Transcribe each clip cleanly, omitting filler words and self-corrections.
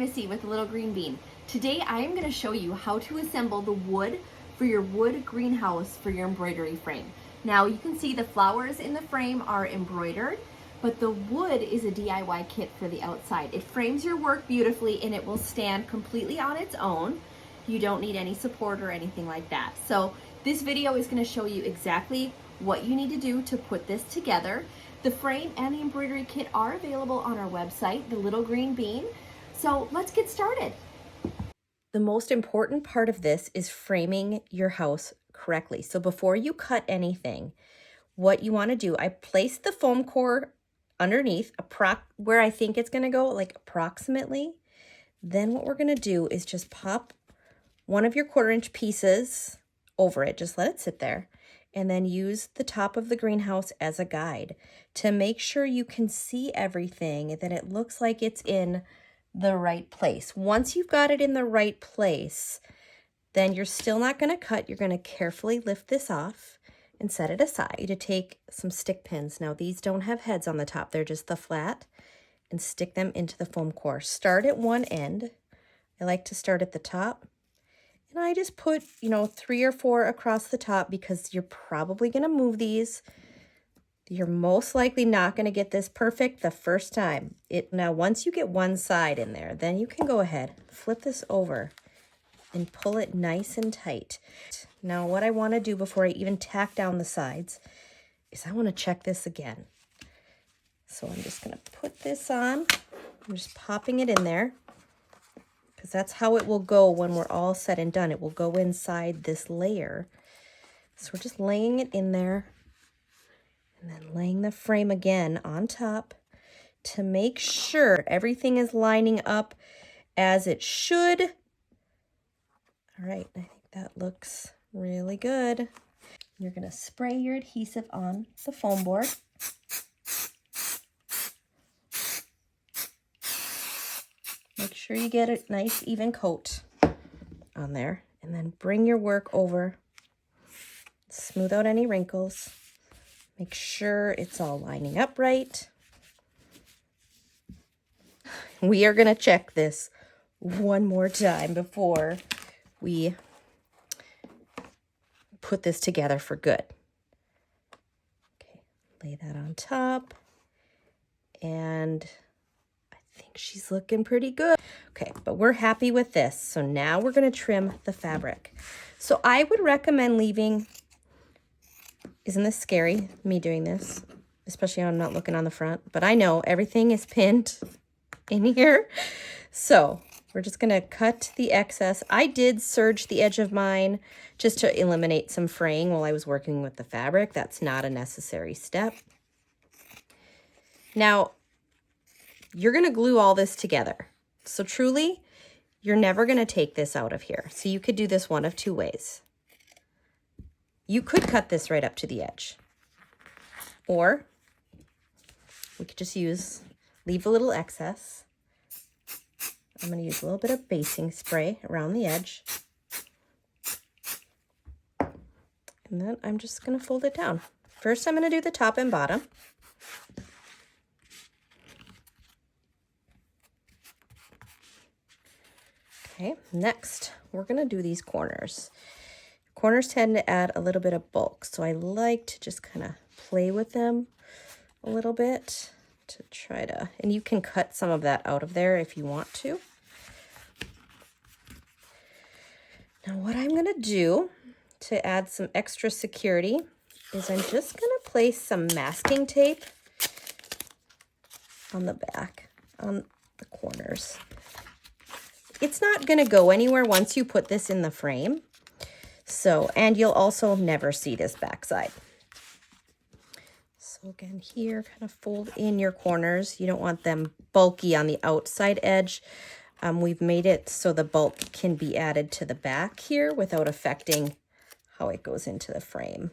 Missy with the Little Green Bean. Today I am going to show you how to assemble the wood for your wood greenhouse for your embroidery frame. Now you can see the flowers in the frame are embroidered, but the wood is a DIY kit for the outside. It frames your work beautifully and it will stand completely on its own. You don't need any support or anything like that. So this video is going to show you exactly what you need to do to put this together. The frame and the embroidery kit are available on our website, The Little Green Bean. So let's get started. The most important part of this is framing your house correctly. So before you cut anything, what you want to do, I placed the foam core underneath where I think it's going to go, like approximately. Then what we're going to do is just pop one of your 1/4-inch pieces over it. Just let it sit there. And then use the top of the greenhouse as a guide to make sure you can see everything, that it looks like it's in the right place. Once you've got it in the right place, then you're still not going to cut. You're going to carefully lift this off and set it aside to take some stick pins. Now these don't have heads on the top. They're just the flat, and stick them into the foam core. Start at one end. I like to start at the top. And I just put, 3 or 4 across the top because you're probably going to move these. You're most likely not going to get this perfect the first time. Now, once you get one side in there, then you can go ahead, flip this over and pull it nice and tight. Now, what I want to do before I even tack down the sides is I want to check this again. So I'm just going to put this on. I'm just popping it in there, because that's how it will go when we're all said and done. It will go inside this layer. So we're just laying it in there and then laying the frame again on top to make sure everything is lining up as it should. All right, I think that looks really good. You're going to spray your adhesive on the foam board. Make sure you get a nice even coat on there, and then bring your work over. Smooth out any wrinkles. Make sure it's all lining up right. We are going to check this one more time before we put this together for good. Okay, lay that on top, and I think she's looking pretty good. Okay, but we're happy with this. So now we're going to trim the fabric. So I would recommend leaving, isn't this scary, me doing this? Especially when I'm not looking on the front. But I know everything is pinned in here. So we're just going to cut the excess. I did serge the edge of mine just to eliminate some fraying while I was working with the fabric. That's not a necessary step. Now, you're going to glue all this together. So truly, you're never going to take this out of here. So you could do this one of two ways. You could cut this right up to the edge. Or we could just leave a little excess. I'm going to use a little bit of basting spray around the edge. And then I'm just going to fold it down. First, I'm going to do the top and bottom. Okay, next, we're going to do these corners. Corners tend to add a little bit of bulk, so I like to just kind of play with them a little bit to try to, and you can cut some of that out of there if you want to. Now what I'm going to do to add some extra security is I'm just going to place some masking tape on the back, on the corners. It's not going to go anywhere once you put this in the frame. So, and you'll also never see this backside. So again, here, kind of fold in your corners. You don't want them bulky on the outside edge. We've made it so the bulk can be added to the back here without affecting how it goes into the frame.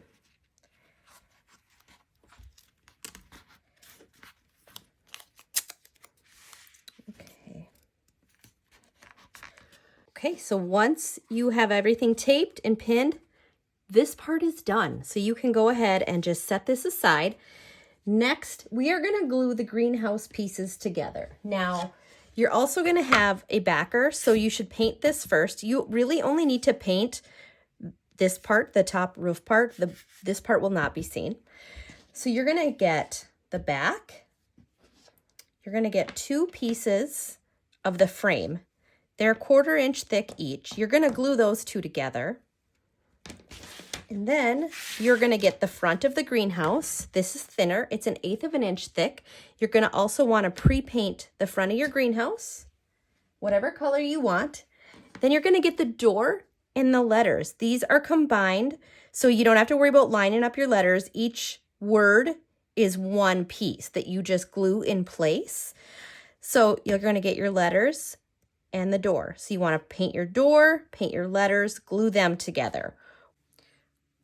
Okay, so once you have everything taped and pinned, this part is done. So you can go ahead and just set this aside. Next, we are going to glue the greenhouse pieces together. Now, You're also going to have a backer, so you should paint this first. You really only need to paint this part, the top roof part. This part will not be seen. So you're going to get the back. You're going to get 2 pieces of the frame. They're 1/4 inch thick each. You're going to glue those 2 together. And then you're going to get the front of the greenhouse. This is thinner. It's 1/8 of an inch thick. You're going to also want to pre-paint the front of your greenhouse, whatever color you want. Then you're going to get the door and the letters. These are combined, so you don't have to worry about lining up your letters. Each word is one piece that you just glue in place. So you're going to get your letters and the door. So you want to paint your door, paint your letters, glue them together.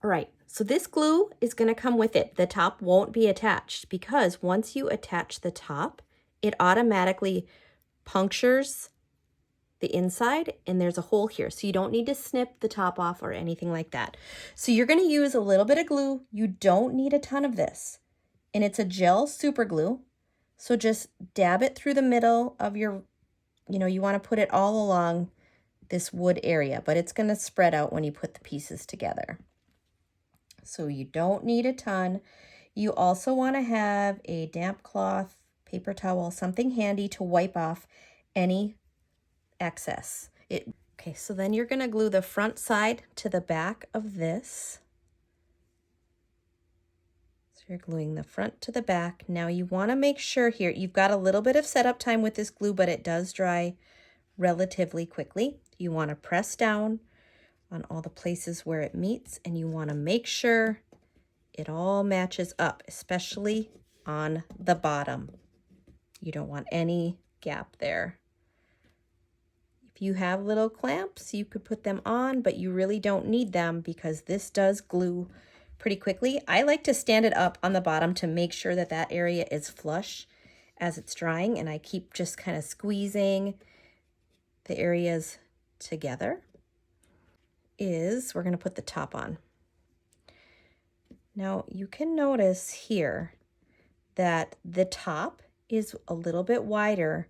All right, so this glue is going to come with it. The top won't be attached because once you attach the top, it automatically punctures the inside and there's a hole here. So you don't need to snip the top off or anything like that. So you're going to use a little bit of glue. You don't need a ton of this. And it's a gel super glue. So just dab it through the middle of your, you want to put it all along this wood area, but it's going to spread out when you put the pieces together. So you don't need a ton. You also want to have a damp cloth, paper towel, something handy to wipe off any excess. Okay, so then you're going to glue the front side to the back of this. So you're gluing the front to the back. Now you want to make sure here, you've got a little bit of setup time with this glue, but it does dry relatively quickly. You want to press down on all the places where it meets, and you want to make sure it all matches up, especially on the bottom. You don't want any gap there. If you have little clamps, you could put them on, but you really don't need them because this does glue pretty quickly. I like to stand it up on the bottom to make sure that that area is flush as it's drying, and I keep just kind of squeezing the areas together. We're going to put the top on. Now you can notice here that the top is a little bit wider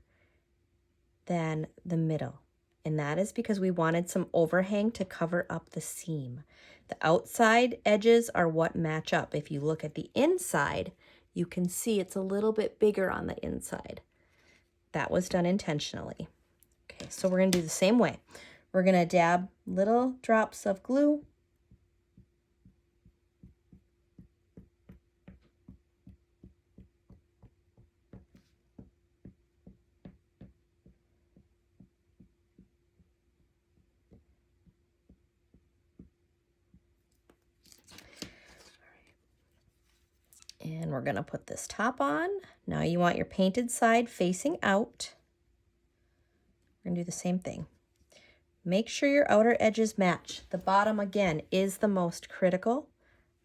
than the middle, and that is because we wanted some overhang to cover up the seam. The outside edges are what match up. If you look at the inside, you can see it's a little bit bigger on the inside. That was done intentionally. Okay, so we're going to do the same way. We're going to dab little drops of glue. And we're going to put this top on. Now you want your painted side facing out. We're going to do the same thing. Make sure your outer edges match. The bottom, again, is the most critical.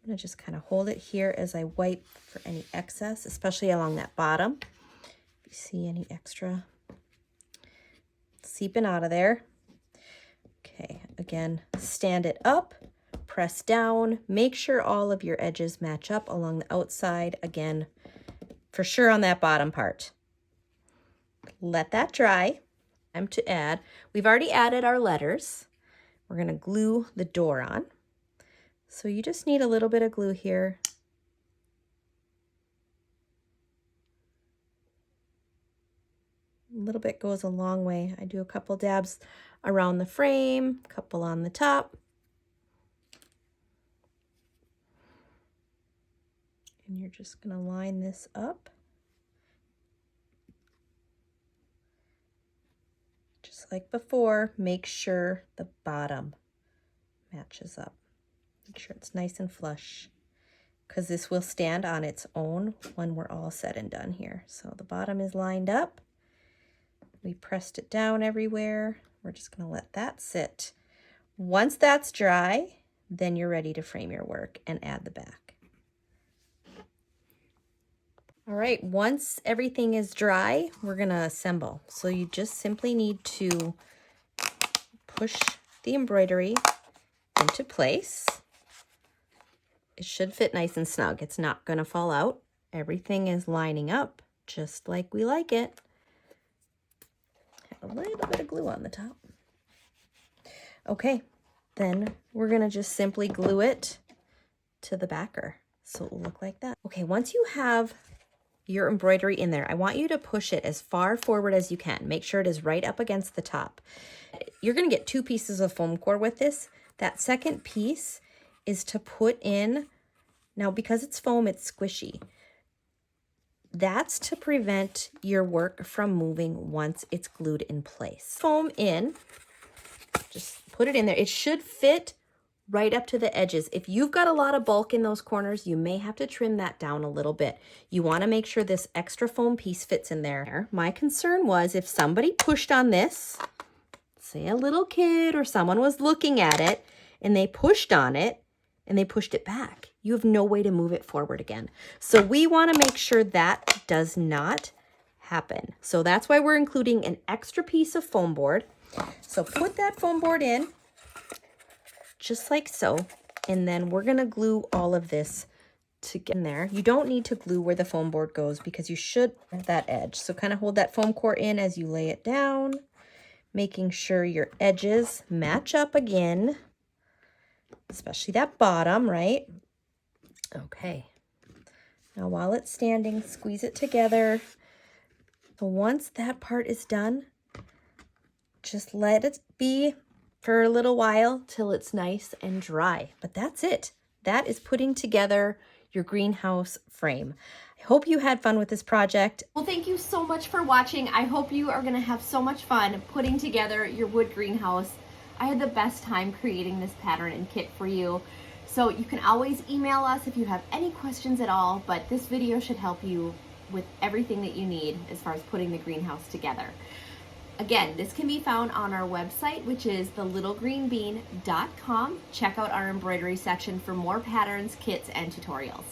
I'm going to just kind of hold it here as I wipe for any excess, especially along that bottom. If you see any extra seeping out of there. Okay, again, stand it up, press down, make sure all of your edges match up along the outside. Again, for sure on that bottom part. Let that dry. Time to add. We've already added our letters. We're going to glue the door on. So you just need a little bit of glue here. A little bit goes a long way. I do a couple dabs around the frame, a couple on the top. And you're just going to line this up. Just like before, make sure the bottom matches up. Make sure it's nice and flush, because this will stand on its own when we're all said and done here. So the bottom is lined up. We pressed it down everywhere. We're just going to let that sit. Once that's dry, then you're ready to frame your work and add the back. All right, once everything is dry, we're going to assemble. So you just simply need to push the embroidery into place. It should fit nice and snug. It's not going to fall out. Everything is lining up just like we like it. a little bit of glue on the top. Okay, then we're gonna just simply glue it to the backer. So it will look like that. Okay, once you have your embroidery in there, I want you to push it as far forward as you can. Make sure it is right up against the top. You're gonna get 2 pieces of foam core with this. That second piece is to put in, now because it's foam, it's squishy. That's to prevent your work from moving once it's glued in place. Foam in, just put it in there. It should fit right up to the edges. If you've got a lot of bulk in those corners, you may have to trim that down a little bit. You want to make sure this extra foam piece fits in there. My concern was if somebody pushed on this, say a little kid or someone was looking at it and they pushed on it and they pushed it back, you have no way to move it forward again. So we want to make sure that does not happen. So that's why we're including an extra piece of foam board. So put that foam board in, just like so, and then we're gonna glue all of this to get in there. You don't need to glue where the foam board goes because you should have that edge. So kind of hold that foam core in as you lay it down, making sure your edges match up again, especially that bottom, right? Okay. Now while it's standing, squeeze it together. But once that part is done, just let it be for a little while till it's nice and dry. But that's it. That is putting together your greenhouse frame. I hope you had fun with this project. Well, thank you so much for watching. I hope you are gonna have so much fun putting together your wood greenhouse. I had the best time creating this pattern and kit for you. So you can always email us if you have any questions at all, but this video should help you with everything that you need as far as putting the greenhouse together. Again, this can be found on our website, which is thelittlegreenbean.com. Check out our embroidery section for more patterns, kits, and tutorials.